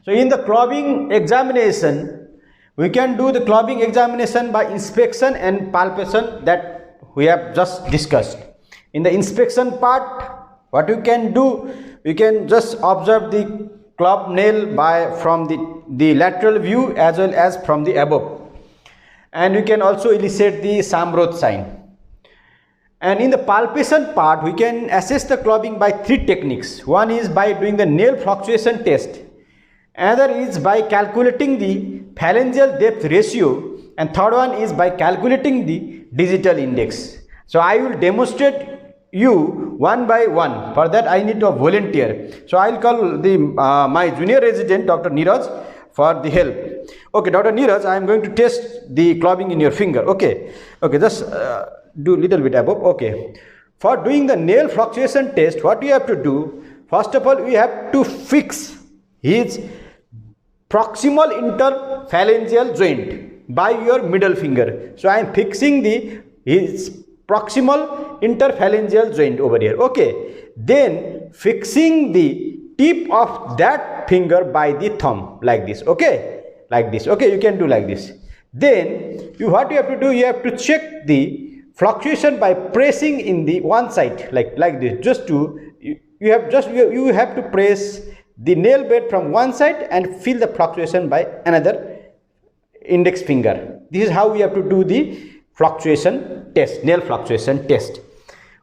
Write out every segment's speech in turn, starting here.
So in the clubbing examination, we can do the clubbing examination by inspection and palpation that we have just discussed. In the inspection part, what you can do, you can just observe the club nail from the lateral view as well as from the above, and you can also elicit the Samroth sign. And in the palpation part, we can assess the clubbing by three techniques. One is by doing the nail fluctuation test, another is by calculating the phalangeal depth ratio, and third one is by calculating the digital index. So I will demonstrate you one by one. For that I need to volunteer. So I will call the my junior resident Dr. Neeraj for the help. Okay, Dr. Neeraj, I am going to test the clubbing in your finger. Okay, just do little bit above. Okay, for doing the nail fluctuation test, what you have to do, first of all, we have to fix his proximal interphalangeal joint by your middle finger. So I am fixing his proximal interphalangeal joint over here. Okay, then fixing the tip of that finger by the thumb like this. Okay, like this. Okay, you can do like this. Then what you have to do, you have to check the fluctuation by pressing in the one side like this. Just to you have to press the nail bed from one side and feel the fluctuation by another index finger. This is how we have to do the fluctuation test, nail fluctuation test.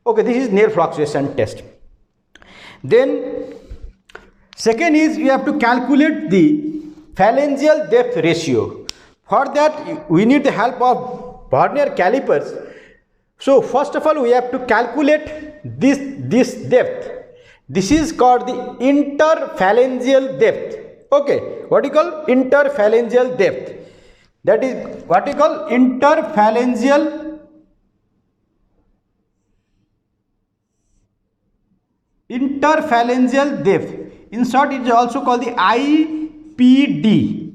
Okay, this is nail fluctuation test. Then second is we have to calculate the phalangeal depth ratio. For that we need the help of vernier calipers. So first of all, we have to calculate this depth. This is called the interphalangeal depth. Okay, what you call interphalangeal depth? That is what you call interphalangeal depth. In short, it is also called the IPD,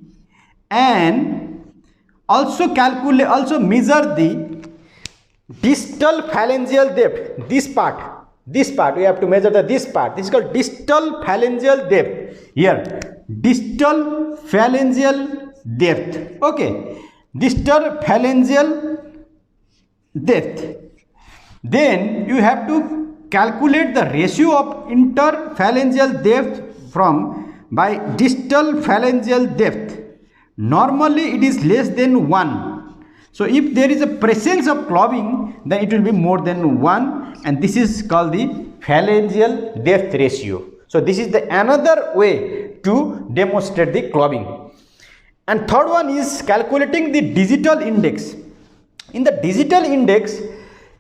and also measure the distal phalangeal depth. This part we have to measure this part. This is called distal phalangeal depth. Here, distal phalangeal depth. Okay, distal phalangeal depth. Then you have to calculate the ratio of interphalangeal depth by distal phalangeal depth. Normally it is less than 1. So if there is a presence of clubbing, then it will be more than 1, and this is called the phalangeal depth ratio. So this is another way to demonstrate the clubbing. And third one is calculating the digital index. In the digital index,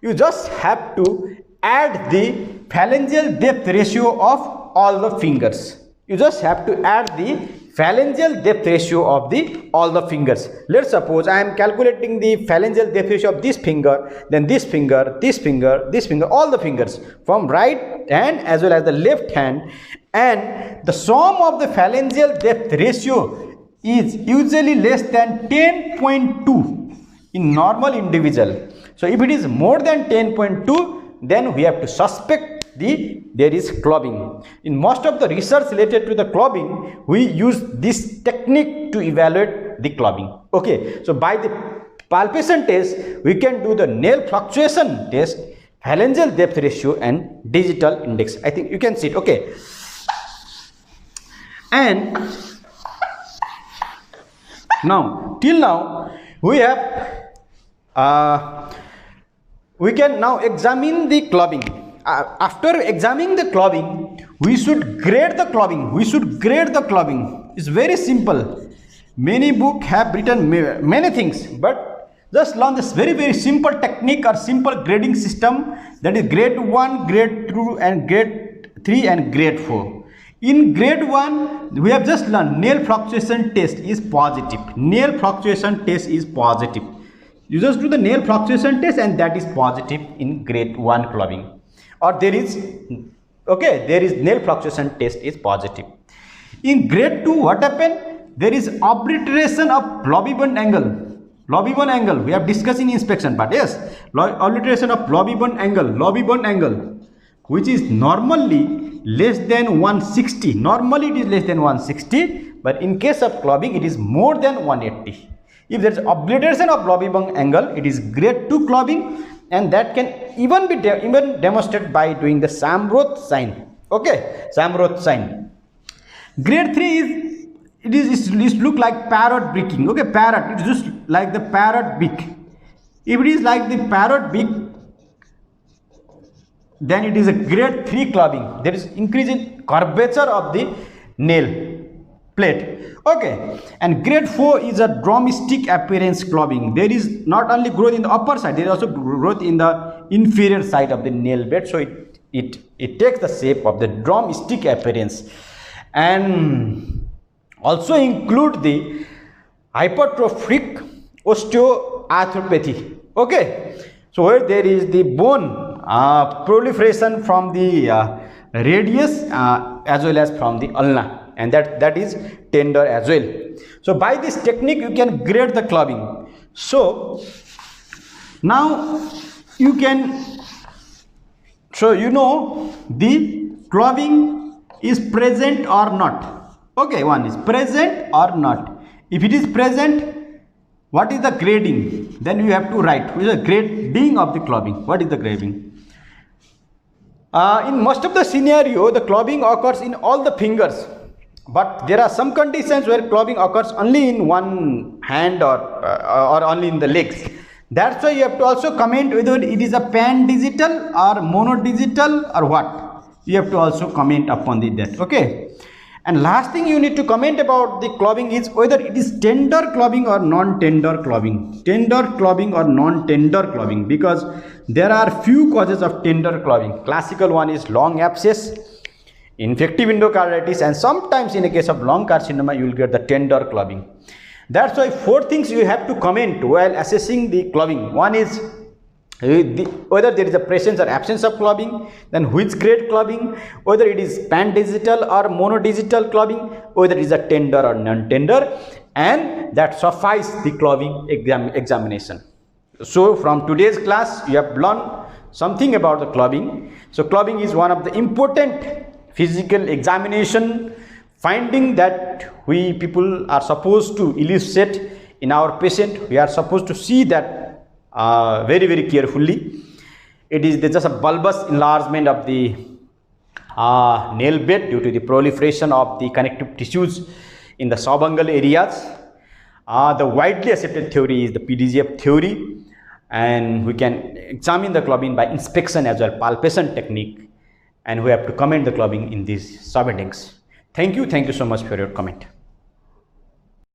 you just have to add the phalangeal depth ratio of all the fingers. You just have to add the phalangeal depth ratio of all the fingers. Let's suppose I am calculating the phalangeal depth ratio of this finger, then this finger, this finger, this finger, all the fingers from right hand as well as the left hand, and the sum of the phalangeal depth ratio is usually less than 10.2 in normal individual. So if it is more than 10.2, then we have to suspect there is clubbing. In most of the research related to the clubbing, we use this technique to evaluate the clubbing. Okay, so by the palpation test, we can do the nail fluctuation test, phalangeal depth ratio, and digital index. I think you can see it. Okay, and now till now we have we can now examine the clubbing. After examining the clubbing, we should grade the clubbing. It's very simple. Many books have written many things, but just learn this very simple technique or simple grading system, that is grade 1, grade 2, and grade 3 and grade 4. In grade 1, we have just learned nail fluctuation test is positive. Nail fluctuation test is positive. You just do the nail fluctuation test and that is positive in grade 1 clubbing. Or there is nail fluctuation test is positive. In grade 2, what happened? There is obliteration of lobby-bond angle. Lobby-bond angle we have discussed in inspection part. Yes, obliteration of lobby-bond angle. which is normally less than 160. Normally it is less than 160, but in case of clubbing it is more than 180. If there is obliteration of Lovibond angle, it is grade 2 clubbing, and that can even be demonstrated by doing the Samroth sign. Okay, Samroth sign. Grade 3 is it look like parrot beaking. Okay, parrot, it's just like the parrot beak. If it is like the parrot beak, then it is a grade 3 clubbing. There is increase in curvature of the nail plate. Okay, and grade 4 is a drumstick appearance clubbing. There is not only growth in the upper side, there is also growth in the inferior side of the nail bed, so it takes the shape of the drumstick appearance, and also include the hypertrophic osteoarthropathy. Okay, so where there is the bone proliferation from the radius as well as from the ulna, and that is tender as well. So by this technique you can grade the clubbing. So now you can, so you know the clubbing is present or not. Okay, one is present or not. If it is present, what is the grading? Then you have to write what is the grading of the clubbing. What is the grading? In most of the scenario, the clubbing occurs in all the fingers, but there are some conditions where clubbing occurs only in one hand or only in the legs. That's why you have to also comment whether it is a pan digital or monodigital or what. You have to also comment upon that. Okay. And last thing you need to comment about the clubbing is whether it is tender clubbing or non-tender clubbing. Tender clubbing or non-tender clubbing, because there are few causes of tender clubbing. Classical one is long abscess, infective endocarditis, and sometimes in a case of lung carcinoma you will get the tender clubbing. That's why 4 things you have to comment while assessing the clubbing. One is whether there is a presence or absence of clubbing, then which grade clubbing, whether it is pan digital or monodigital clubbing, whether it is a tender or non-tender, and that suffice the clubbing examination. So from today's class you have learned something about the clubbing. So clubbing is one of the important physical examination finding that we people are supposed to elucidate in our patient. We are supposed to see that very carefully. It is just a bulbous enlargement of the nail bed due to the proliferation of the connective tissues in the subungual areas. The widely accepted theory is the PDGF theory, and we can examine the clubbing by inspection as well, palpation technique, and we have to comment the clubbing in these subheadings. Thank you so much for your comment.